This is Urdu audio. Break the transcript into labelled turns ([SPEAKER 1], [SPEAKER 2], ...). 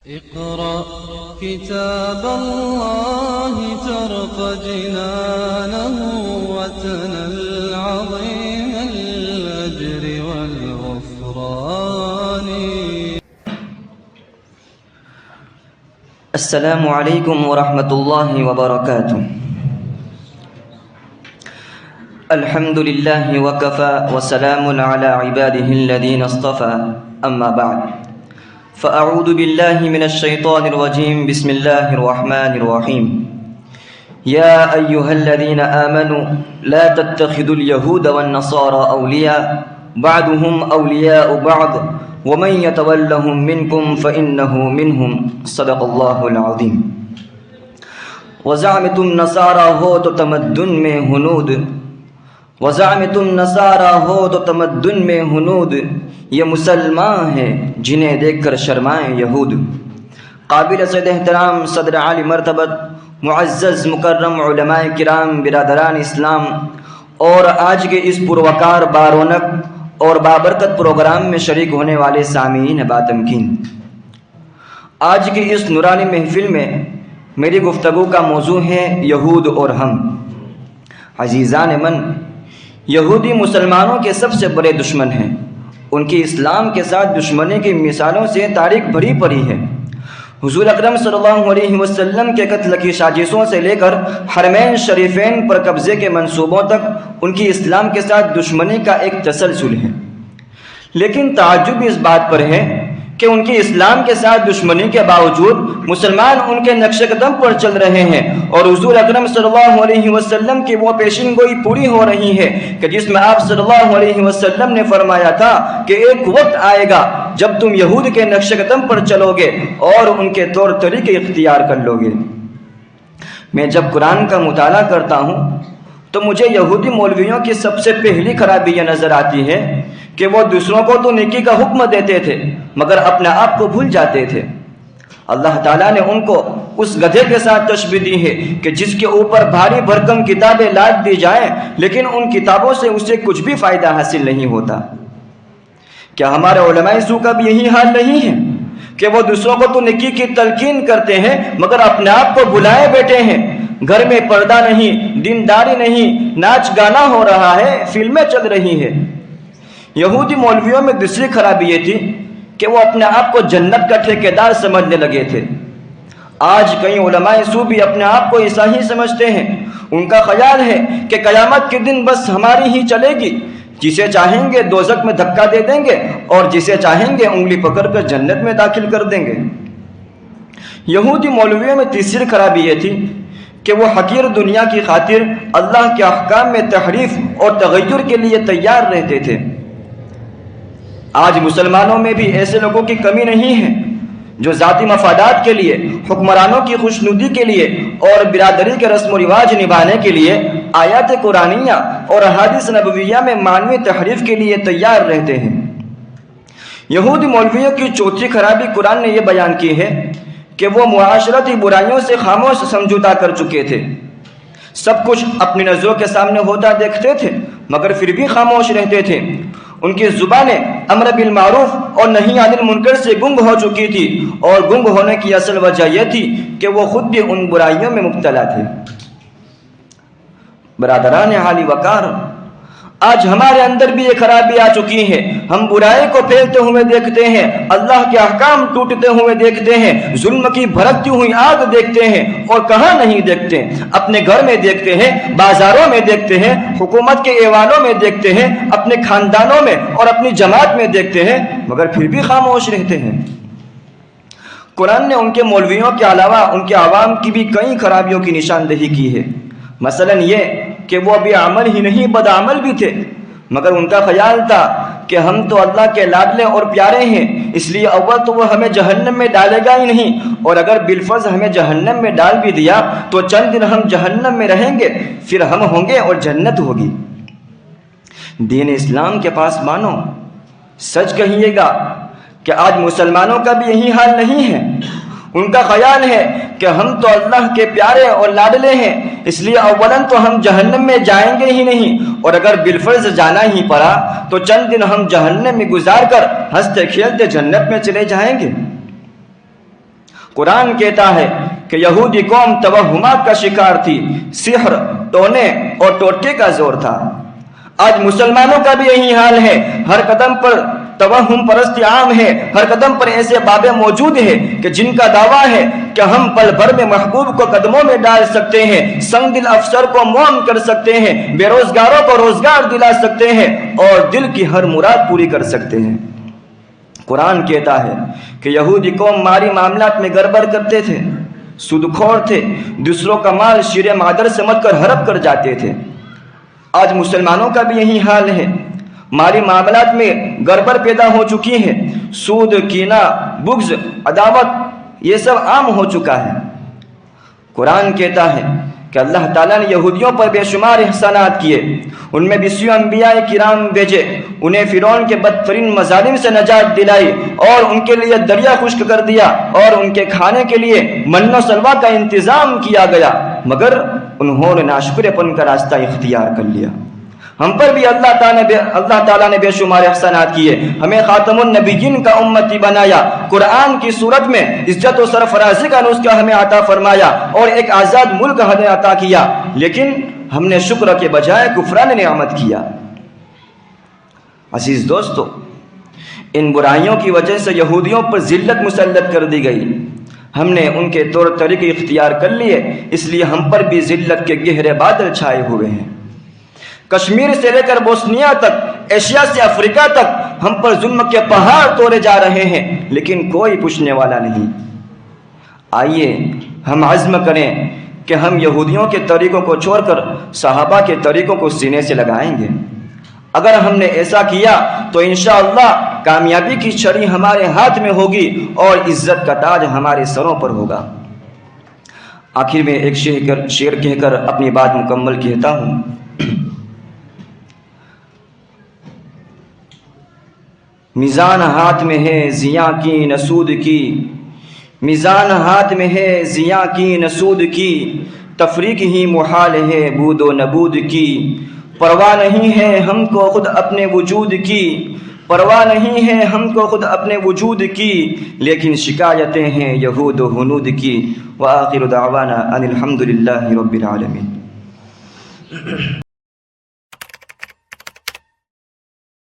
[SPEAKER 1] اقرأ كتاب الله ترق جنانه وتنل عظيم الأجر والغفران.
[SPEAKER 2] السلام علیکم ورحمۃ اللہ وبرکاتہ. الحمد للہ وکفى وسلام علی عباده الذین اصطفى. اما بعد فاعوذ باللہ من الشیطان الرجیم. بسم اللہ الرحمن الرحیم. یا ایہا الذین آمنوا لا تتخذوا اليہود والنصارى اولیاء بعضهم اولیاء بعض ومن يتولهم منكم فإنه منهم. صدق اللہ العظیم. وزعمتم نصارى ہو تو تمدن میں ہنود، وزعمتم نصارى ہو تو تمدن میں ہنود، یہ مسلمان ہیں جنہیں دیکھ کر شرمائیں یہود. قابل صد احترام صدر عالی مرتبت معزز مکرم علماء کرام، برادران اسلام اور آج کے اس پروقار بارونق اور بابرکت پروگرام میں شریک ہونے والے سامعین باتمکین، آج کی اس نورانی محفل میں میری گفتگو کا موضوع ہے یہود اور ہم. عزیزان من، یہودی مسلمانوں کے سب سے بڑے دشمن ہیں. ان کی اسلام کے ساتھ دشمنی کی مثالوں سے تاریخ بھری پڑی ہے. حضور اکرم صلی اللہ علیہ وسلم کے قتل کی سازشوں سے لے کر حرمین شریفین پر قبضے کے منصوبوں تک ان کی اسلام کے ساتھ دشمنی کا ایک تسلسل ہے. لیکن تعجب اس بات پر ہے کہ ان کی اسلام کے ساتھ دشمنی کے باوجود مسلمان ان کے نقش قدم پر چل رہے ہیں، اور حضور اکرم صلی اللہ علیہ وسلم کی وہ پیشین گوئی پوری ہو رہی ہے کہ جس میں آپ صلی اللہ علیہ وسلم نے فرمایا تھا کہ ایک وقت آئے گا جب تم یہود کے نقش قدم پر چلو گے اور ان کے طور طریقے اختیار کر لو گے. میں جب قرآن کا مطالعہ کرتا ہوں تو مجھے یہودی مولویوں کی سب سے پہلی خرابی یہ نظر آتی ہے کہ وہ دوسروں کو تو نیکی کا حکم دیتے تھے مگر اپنے آپ کو بھول جاتے تھے. اللہ تعالیٰ نے ان کو اس گدھے کے ساتھ تشبیہ دی ہے کہ جس کے اوپر بھاری بھرکم کتابیں لاد دی جائیں لیکن ان کتابوں سے اسے کچھ بھی فائدہ حاصل نہیں ہوتا. کیا ہمارے علماء سو کا بھی یہی حال نہیں ہے کہ وہ دوسروں کو تو نیکی کی تلقین کرتے ہیں مگر اپنے آپ کو بھلائے بیٹھے ہیں؟ گھر میں پردہ نہیں، دینداری نہیں، ناچ گانا ہو رہا ہے، فلمیں چل رہی ہیں. یہودی مولویوں میں دوسری خرابی یہ تھی کہ وہ اپنے آپ کو جنت کا ٹھیکیدار سمجھنے لگے تھے. آج کئی علماء سو بھی اپنے آپ کو ایسا ہی سمجھتے ہیں. ان کا خیال ہے کہ قیامت کے دن بس ہماری ہی چلے گی، جسے چاہیں گے دوزخ میں دھکا دے دیں گے اور جسے چاہیں گے انگلی پکڑ کر جنت میں داخل کر دیں گے. یہودی مولویوں میں تیسری خرابی یہ تھی کہ وہ حقیر دنیا کی خاطر اللہ کے احکام میں تحریف اور تغیر کے لیے تیار رہتے تھے. آج مسلمانوں میں بھی ایسے لوگوں کی کمی نہیں ہے جو ذاتی مفادات کے لیے، حکمرانوں کی خوشنودی کے لیے اور برادری کے رسم و رواج نبھانے کے لیے آیات قرآنیہ اور احادیث نبویہ میں معنوی تحریف کے لیے تیار رہتے ہیں. یہودی مولویوں کی چوتھی خرابی قرآن نے یہ بیان کی ہے کہ وہ معاشرتی برائیوں سے خاموش سمجھوتا کر چکے تھے. سب کچھ اپنی نظروں کے سامنے ہوتا دیکھتے تھے مگر پھر بھی خاموش رہتے تھے. ان کی زبانیں امر بالمعروف اور نہی عن المنکر سے گنگ ہو چکی تھی، اور گنگ ہونے کی اصل وجہ یہ تھی کہ وہ خود بھی ان برائیوں میں مبتلا تھے. برادران عالی وقار، آج ہمارے اندر بھی یہ خرابی آ چکی ہے. ہم برائی کو پھیلتے ہوئے دیکھتے ہیں، اللہ کے احکام ٹوٹتے ہوئے دیکھتے ہیں، ظلم کی بھڑکتی ہوئی آگ دیکھتے ہیں، اور کہاں نہیں دیکھتے؟ اپنے گھر میں دیکھتے ہیں، بازاروں میں دیکھتے ہیں، حکومت کے ایوانوں میں دیکھتے ہیں، اپنے خاندانوں میں اور اپنی جماعت میں دیکھتے ہیں مگر پھر بھی خاموش رہتے ہیں. قرآن نے ان کے مولویوں کے علاوہ ان کے عوام کی بھی کئی خرابیوں کی نشاندہی کی ہے. مثلا یہ کہ وہ ابھی عمل ہی نہیں بدعمل بھی تھے، مگر ان کا خیال تھا کہ ہم تو اللہ کے لاڈلے اور پیارے ہیں، اس لیے اول تو وہ ہمیں جہنم میں ڈالے گا ہی نہیں، اور اگر بالفرض ہمیں جہنم میں ڈال بھی دیا تو چند دن ہم جہنم میں رہیں گے، پھر ہم ہوں گے اور جنت ہوگی. دین اسلام کے پاس مانو، سچ کہیے گا کہ آج مسلمانوں کا بھی یہی حال نہیں ہے. ان کا خیال ہے کہ ہم تو اللہ کے پیارے اور لاڈلے ہیں، اس لیے اولاً تو ہم جہنم میں جائیں گے ہی نہیں، اور اگر بالفرض جانا ہی پڑا تو چند دن ہم جہنم میں گزار کر ہنستے کھیلتے جنت میں چلے جائیں گے. قرآن کہتا ہے کہ یہودی قوم توہمات کا شکار تھی، سحر، ٹونے اور ٹوٹکے کا زور تھا۔ آج مسلمانوں کا بھی یہی حال ہے، ہر قدم پر توہم پرستی عام ہے، ہر قدم پر ایسے بابے موجود ہیں کہ جن کا دعویٰ ہے کہ ہم پل بھر میں محبوب کو قدموں میں ڈال سکتے ہیں، سنگ دل افسر کو موم کر سکتے ہیں، بے روزگاروں کو روزگار دلا سکتے ہیں اور دل کی ہر مراد پوری کر سکتے ہیں۔ قرآن کہتا ہے کہ یہودی قوم مالی معاملات میں گڑبڑ کرتے تھے، سود خور تھے، دوسروں کا مال شیر مادر سمجھ کر ہڑپ کر جاتے تھے۔ آج مسلمانوں کا بھی یہی حال ہے، مالی معاملات میں گڑبڑ پیدا ہو چکی ہے، سود، کینہ، بغض، عداوت یہ سب عام ہو چکا ہے۔ قرآن کہتا ہے کہ اللہ تعالیٰ نے یہودیوں پر بے شمار احسانات کیے، ان میں 20 انبیاء کرام بھیجے، انہیں فرعون کے بدترین مظالم سے نجات دلائی اور ان کے لیے دریا خشک کر دیا اور ان کے کھانے کے لیے من و سلوہ کا انتظام کیا گیا، مگر انہوں نے ناشکر پن کا راستہ اختیار کر لیا۔ ہم پر بھی اللہ تعالیٰ نے بے شمار احسانات کیے، ہمیں خاتم النبیین کا امتی بنایا، قرآن کی صورت میں عزت و سرفرازی کا نسخہ ہمیں عطا فرمایا اور ایک آزاد ملک ہمیں عطا کیا، لیکن ہم نے شکر کے بجائے کفران نعمت کیا۔ عزیز دوستو، ان برائیوں کی وجہ سے یہودیوں پر ذلت مسلط کر دی گئی، ہم نے ان کے طور طریقے اختیار کر لیے، اس لیے ہم پر بھی ذلت کے گہرے بادل چھائے ہوئے ہیں۔ کشمیر سے لے کر بوسنیا تک، ایشیا سے افریقہ تک ہم پر ظلم کے پہاڑ توڑے جا رہے ہیں، لیکن کوئی پوچھنے والا نہیں۔ آئیے ہم عزم کریں کہ ہم یہودیوں کے طریقوں کو چھوڑ کر صحابہ کے طریقوں کو سینے سے لگائیں گے۔ اگر ہم نے ایسا کیا تو انشاءاللہ کامیابی کی چھڑی ہمارے ہاتھ میں ہوگی اور عزت کا تاج ہمارے سروں پر ہوگا۔ آخر میں ایک شعر کہہ کر اپنی بات مکمل کہتا ہوں۔ میزان ہاتھ میں ہے زیاں کی نسود کی، میزان ہاتھ میں ہے زیاں کی نسود کی، تفریق ہی محال ہے بود و نبود کی، پرواہ نہیں ہے ہم کو خود اپنے وجود کی، پرواہ نہیں ہے ہم کو خود اپنے وجود کی، لیکن شکایتیں ہیں یہود و ہنود کی۔ وآخر دعوانا ان الحمد للہ رب العالمین۔